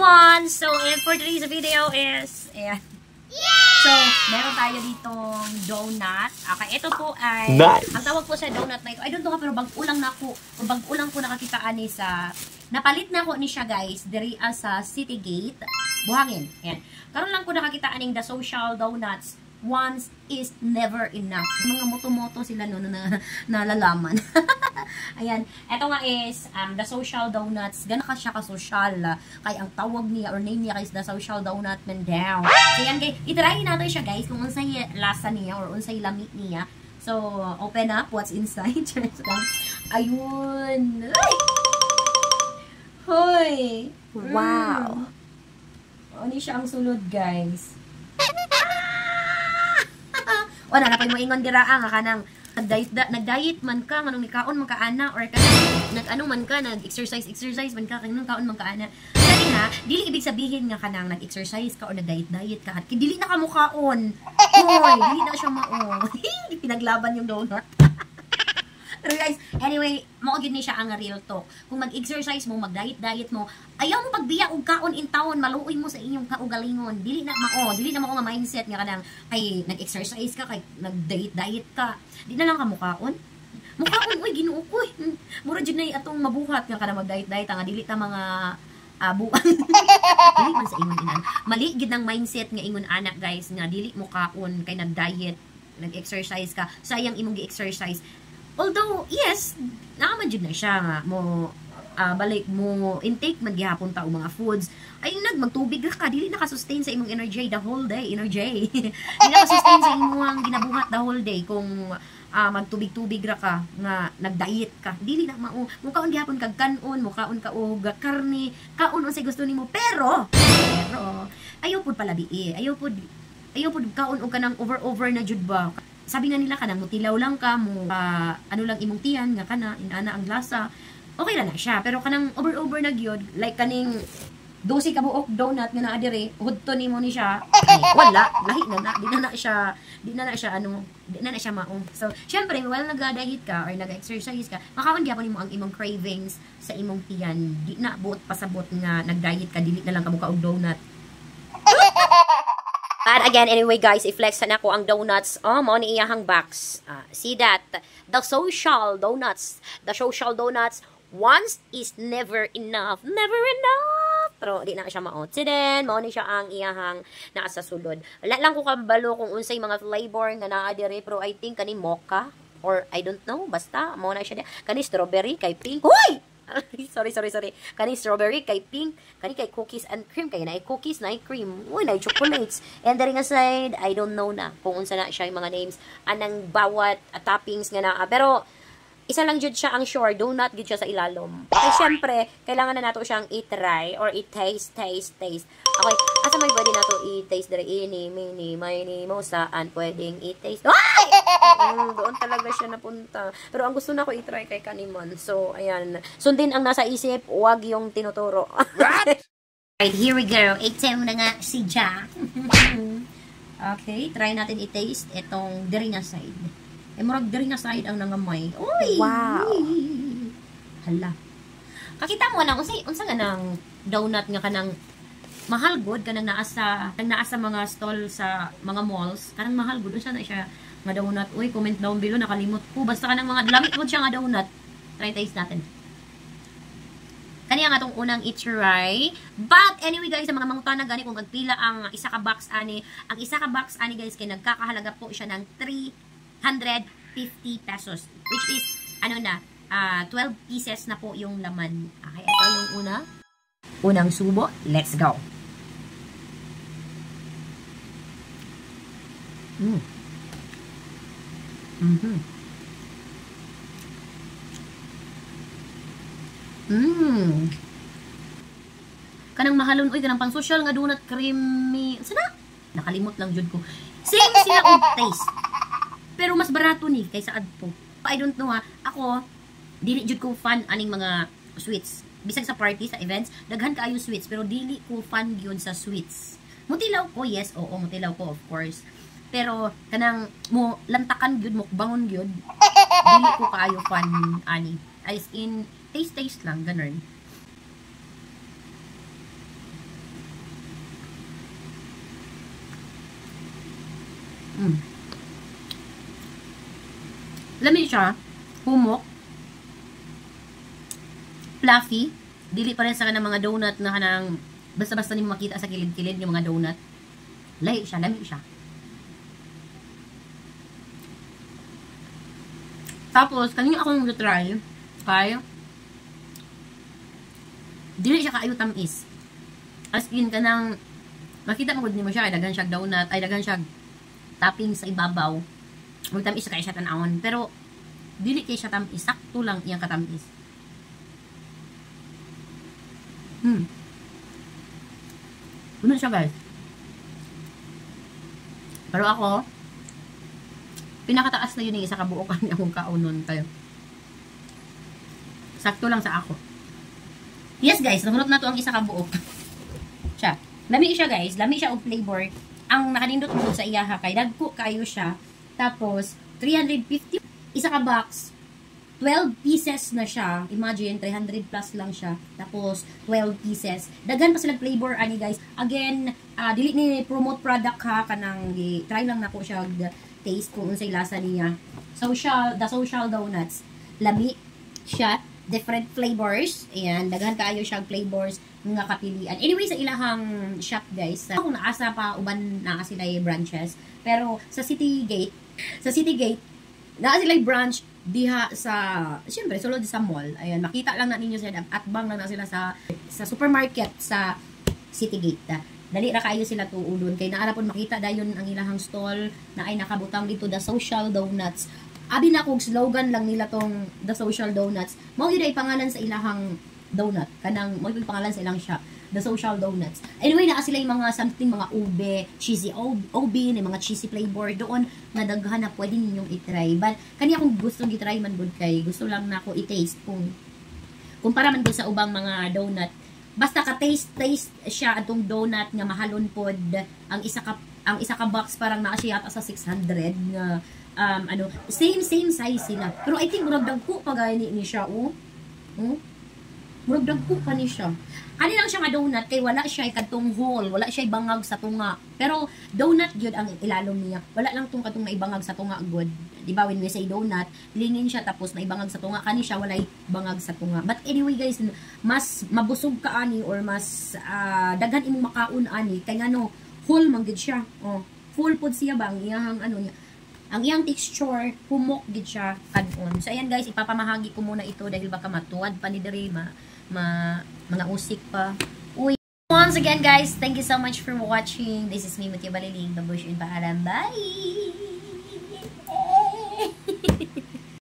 everyone! So, for today's video is, ayan. So, meron tayo ditong donut. Okay, ito po ay, nice. Ang tawag po sa donut na ito, I don't know pero bag-ulang na ako, bag-ulang ko nakakitaan ni sa, napalit na ko ni siya guys, diri sa City Gate, Buhangin. Ayan. Karon lang ko nakakitaan ng The Social Donuts. Once is never enough. Mga moto-moto sila no na nalalaman. Ayan. Ito nga is The Social Donuts. Gana ka siya ka-social. Kaya ang tawag niya or name niya is The Social Donut Man Down. So yan guys. Itry natin siya guys kung unsay lasa niya or unsay lami niya. So open up what's inside. Ayun. Ay! Hoy! Wow! Ano siya ang sulod guys? O na napay mo ingon dira nga kanang nag-diet man ka nganong nikaon man ka ana or kanang nag-ano man ka nag-exercise man ka kanang kaon man ka ana. Dili ha, dili ibig sabihin nga kanang nag-exercise ka o nag-diet ka dili na ka mukaon. Hoy, dili na siya mao. Pinaglaban yung donut. Pero guys, anyway, mao gyud ni siya ang real talk. Kung mag-exercise mo, mag-diet mo, ayaw mo pagbiya og kaon in taon, maluoy mo sa inyong kaugalingon. Dili na mao nga mindset nga kanang ay nag-exercise ka kay nag-diet ka. Di na lang ka mukaon. Mukaon oy Ginoo ko. Mura jud nay atong mabuhat nga kanang mag-diet nga dili ta mga buang. Dili man sa ingon inan. Mali gid ang mindset nga ingon anak guys nga dili mo kaon kay nag-diet, nag-exercise ka. Sayang imong gi-exercise. Although, yes, nakaman dyan na siya nga, mo, balik mo, intake man gihapon ta o mga foods, ay magtubig ka, dili nakasustain sa imong energy the whole day, dili nakasustain sa imong ginabuhat the whole day, kung magtubig-tubig ra ka, nga nag-diet ka, dili na mukaon gihapon kag kanon, mukaon ka og karne, kaon unsay gusto nimo, pero, ayaw pud palabi ayaw pud kaon og kanang over na jud ba. Sabi nga nila kanang mutilaw lang ka mo ano lang imong tiyan nga kana inana ang lasa okay ra na siya pero kanang over na gyud like kaning 12 ka buok donut nga naa dire hudto nimo ni siya ay wala lahi na di na na siya mao. So syempre while nag-diet ka or nag-exercise ka makaon gyapon nimo ang imong cravings sa imong tiyan di na buot pasabot nga nag-diet ka dili na lang ka muka og donut. But again, anyway guys, i-flex na ko ang donuts. Mao ni iyahang box. See that? The Social Donuts. The Social Donuts. Once is never enough. Never enough! Pero di na siya maot. So then, mao ni siya ang iyahang nasa sulod. Wala lang ko kabalo kung unsay mga flavor nga naa dire, pero I think kani mocha or I don't know, basta mao na siya. Kani strawberry kay pink. Hoy! sorry. Kani strawberry kay pink, kani kay cookies and cream, kay na cookies na cream, uy na chocolates. And the ring aside, I don't know na kung unsa na siya yung mga names anang bawat toppings nga naa. Pero isa lang jud siya ang sure, donut gid siya sa ilalom. Okay, syempre, kailangan na nato siyang i-try or i-taste. Okay, asa may pwede nato i-taste dire ini, mini, mini, mo saan pwedeng i-taste. Ay! Doon talaga siya napunta. Pero ang gusto na ko i-try kay kaniman. So, ayan. Sundin ang nasa isip, wag yung tinuturo. Right, here we go. Item na nga si Jack. Okay, try natin i-taste itong diri na side. Murag diri na side ang nangamay. Uy! Wow! Hala. Kakita mo na, unsa nga ng donut nga kanang mahal good, kanang naa sa mga stall sa mga malls. Kanang mahal good, unsa na siya nga donut. Uy, comment down below, nakalimot ko. Basta kanang mga lamit mo siya nga donut. Try taste natin. Kaniya nga itong unang i-try. But, anyway guys, sa mga mangutana gani kung magpila ang isa ka box ani. Ang isa ka box ani guys, kay nagkakahalaga po siya ng 350 pesos. Which is, 12 pieces na po yung laman. Okay, ito yung unang subo. Let's go. Kanang mahalon, uy, kanang pang social nga donut creamy. Sana? Nakalimot lang jud ko. Same sila og taste. Pero mas barato ni kaysa adto. I don't know ha. Ako, dili jud ko fan aning mga sweets. Bisag sa party, sa events, daghan kaayo sweets, pero dili ko fan gyud sa sweets. Mutilaw ko, yes, oo, mutilaw ko of course. Pero kanang mo lantakan gyud, mukbangon gyud. Dili ko kaayo fan ani. As in taste lang ganun. Lami siya, humok, fluffy, dili pa rin sa kanang mga donut na kanang basta-basta nimo makita sa kilid-kilid yung mga donut. Lahi siya, lami siya. Tapos, kanina akong try, kaya, dili siya kaayo tamis. As in, kanang, makita mo mo siya, ay dagan siya donut, ay dagan siya topping sa ibabaw. Huwag tamis kaya siya tanawon. Pero, dili kaya siya tamis. Sakto lang iyang katamis. Ganun siya, guys. Pero ako, pinakataas na yun yung isa kabuokan akong kaunon kayo. Sakto lang sa ako. Yes, guys. Nahunot na to ang isa kabuok. Siya. Lami siya, guys. Lami siya og flavor. Ang nakanindot mo sa iyaha kay dagko kayo siya. Tapos, 350. Isa ka box. 12 pieces na siya. Imagine, 300 plus lang siya. Tapos, 12 pieces. Daghan pa silang flavor, ani guys. Again, dili ni promote product ha. Kanang, try lang na ko siya taste kung unsay lasa niya. The social donuts. Lami siya. Different flavors. Ayan, daghan kayo siya flavors nga kapilian. Anyway, sa ilahang shop guys, kung naasa pa, uban na sila branches. Pero, sa City Gate, naa sila branch diha sa, siyempre, sulod sa mall. Ayan, makita lang na ninyo sila, at bang lang na sila sa supermarket sa City Gate. Dali ra kayo sila tuulon. Kay naara pon makita dayon ang ilahang stall na ay nakabutang dito, The Social Donuts. Abi na kog slogan lang nila tong The Social Donuts. Mao gyud ay pangalan sa ilahang donut. Kanang mao gyud pangalan sa ilang shop. The Social Donuts. Anyway, naa sila yung mga something, mga ube, cheesy ube, mga cheesy flavor doon na daghan na pwede ninyong i-try. But, kaniya kung gusto i-try man good kay, gusto lang na ako i-taste kung kumpara man ko sa ubang mga donut. Basta ka-taste siya atong donut nga mahalon pod. Ang isa ka box parang naa siya yata sa 600 nga same size sila. Pero I think murag dagko pa gani ni siya, murag dagko pa ni siya. Ani lang siya nga donut kay wala siya kadtong hole, wala siya bangag sa tunga. Pero donut gyud ang ilalom niya. Wala lang tong kadtong maibangag sa tunga good. Di ba when we say donut, lingin siya tapos maibangag sa tunga, kani siya walay bangag sa tunga. But anyway guys, mas mabusog ka ani or mas daghan imong makaon ani kay ngano whole man gid siya. Full pod siya bang iyang niya. Ang iyang texture, humok gid siya kanon. So ayan guys, ipapamahagi ko muna ito dahil baka matuwad pa ni diri mga usik pa. Uy. Once again guys, thank you so much for watching. This is me, Mutia Baliling. Babush and paalam. Bye!